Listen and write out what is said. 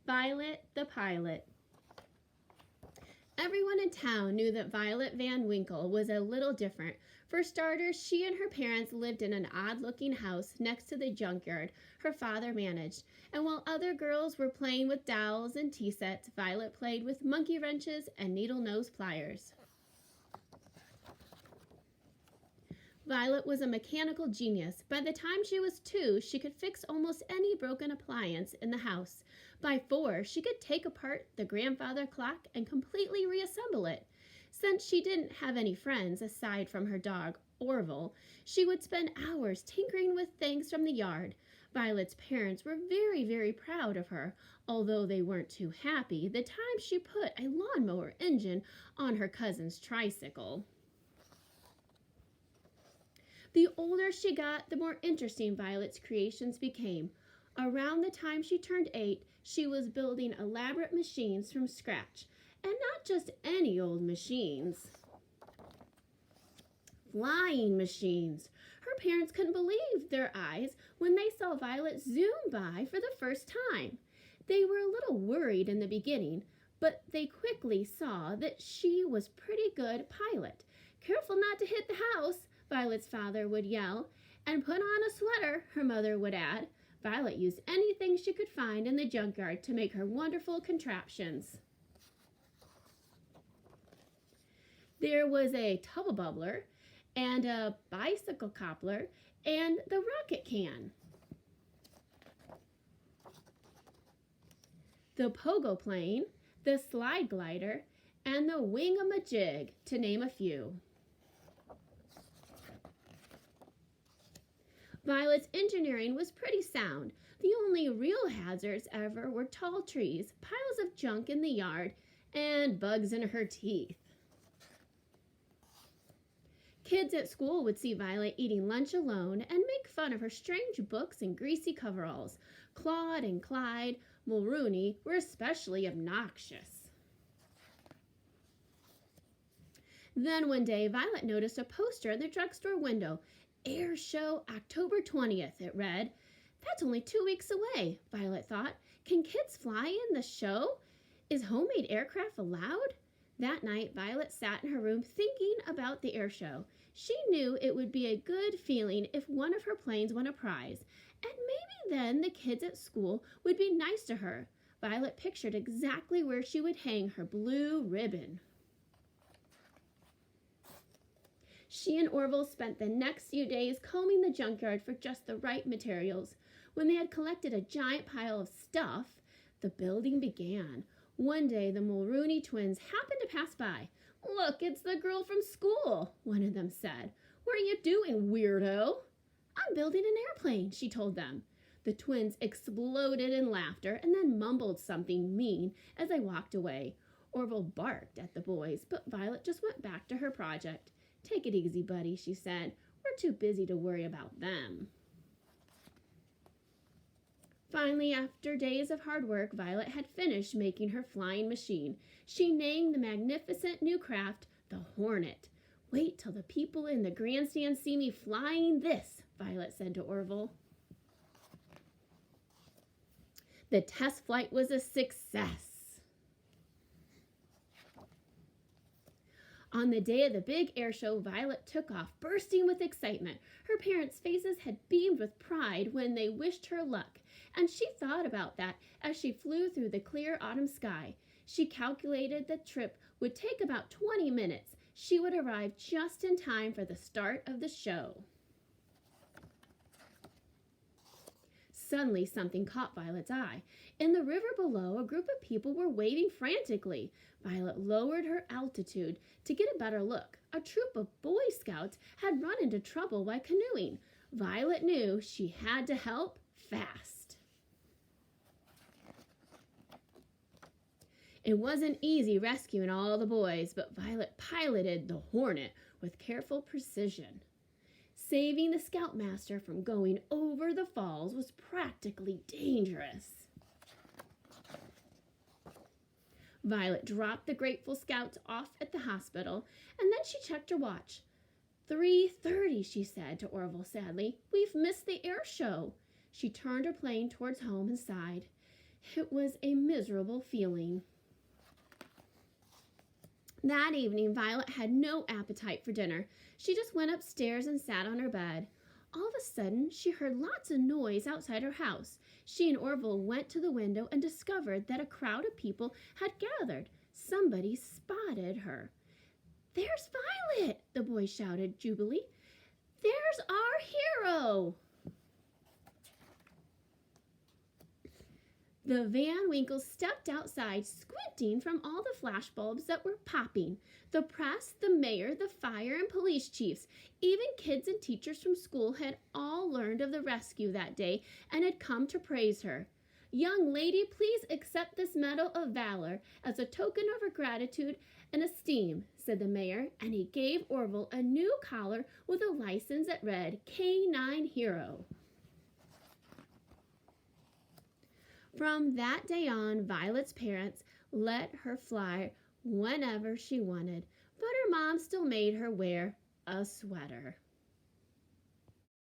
Violet the Pilot. Everyone in town knew that Violet Van Winkle was a little different. For starters, she and her parents lived in an odd-looking house next to the junkyard her father managed, and while other girls were playing with dolls and tea sets, Violet played with monkey wrenches and needle-nose pliers. Violet was a mechanical genius. By the time she was 2, she could fix almost any broken appliance in the house. By 4, she could take apart the grandfather clock and completely reassemble it. Since she didn't have any friends aside from her dog, Orville, she would spend hours tinkering with things from the yard. Violet's parents were very, very proud of her, although they weren't too happy the time she put a lawnmower engine on her cousin's tricycle. The older she got, the more interesting Violet's creations became. Around the time she turned 8, she was building elaborate machines from scratch, and not just any old machines. Flying machines. Her parents couldn't believe their eyes when they saw Violet zoom by for the first time. They were a little worried in the beginning, but they quickly saw that she was a pretty good pilot. "Careful not to hit the house," Violet's father would yell, "and put on a sweater," her mother would add. Violet used anything she could find in the junkyard to make her wonderful contraptions. There was a tubble bubbler and a bicycle coupler and the rocket can, the pogo plane, the slide glider, and the wing-a-majig, to name a few. Violet's engineering was pretty sound. The only real hazards ever were tall trees, piles of junk in the yard, and bugs in her teeth. Kids at school would see Violet eating lunch alone and make fun of her strange books and greasy coveralls. Claude and Clyde Mulrooney were especially obnoxious. Then one day, Violet noticed a poster in the drugstore window. "Air Show, October 20th, it read. "That's only 2 weeks away," Violet thought. "Can kids fly in the show? Is homemade aircraft allowed?" That night, Violet sat in her room thinking about the air show. She knew it would be a good feeling if one of her planes won a prize, and maybe then the kids at school would be nice to her. Violet pictured exactly where she would hang her blue ribbon. She and Orville spent the next few days combing the junkyard for just the right materials. When they had collected a giant pile of stuff, the building began. One day, the Mulrooney twins happened to pass by. "Look, it's the girl from school," one of them said. "What are you doing, weirdo?" "I'm building an airplane," she told them. The twins exploded in laughter and then mumbled something mean as they walked away. Orville barked at the boys, but Violet just went back to her project. "Take it easy, buddy," she said. "We're too busy to worry about them." Finally, after days of hard work, Violet had finished making her flying machine. She named the magnificent new craft the Hornet. "Wait till the people in the grandstand see me flying this," Violet said to Orville. The test flight was a success. On the day of the big air show, Violet took off, bursting with excitement. Her parents' faces had beamed with pride when they wished her luck, and she thought about that as she flew through the clear autumn sky. She calculated the trip would take about 20 minutes. She would arrive just in time for the start of the show. Suddenly, something caught Violet's eye. In the river below, a group of people were waving frantically. Violet lowered her altitude to get a better look. A troop of Boy Scouts had run into trouble while canoeing. Violet knew she had to help fast. It wasn't easy rescuing all the boys, but Violet piloted the Hornet with careful precision. Saving the Scoutmaster from going over the falls was practically dangerous. Violet dropped the grateful Scouts off at the hospital, and then she checked her watch. 3:30, she said to Orville sadly. "We've missed the air show." She turned her plane towards home and sighed. It was a miserable feeling. That evening, Violet had no appetite for dinner. She just went upstairs and sat on her bed. All of a sudden, she heard lots of noise outside her house. She and Orville went to the window and discovered that a crowd of people had gathered. Somebody spotted her. "There's Violet!" the boy shouted jubilantly. "There's our hero!" The Van Winkles stepped outside, squinting from all the flashbulbs that were popping. The press, the mayor, the fire and police chiefs, even kids and teachers from school had all learned of the rescue that day and had come to praise her. "Young lady, please accept this Medal of Valor as a token of her gratitude and esteem," said the mayor, and he gave Orville a new collar with a license that read K9 Hero. From that day on, Violet's parents let her fly whenever she wanted, but her mom still made her wear a sweater.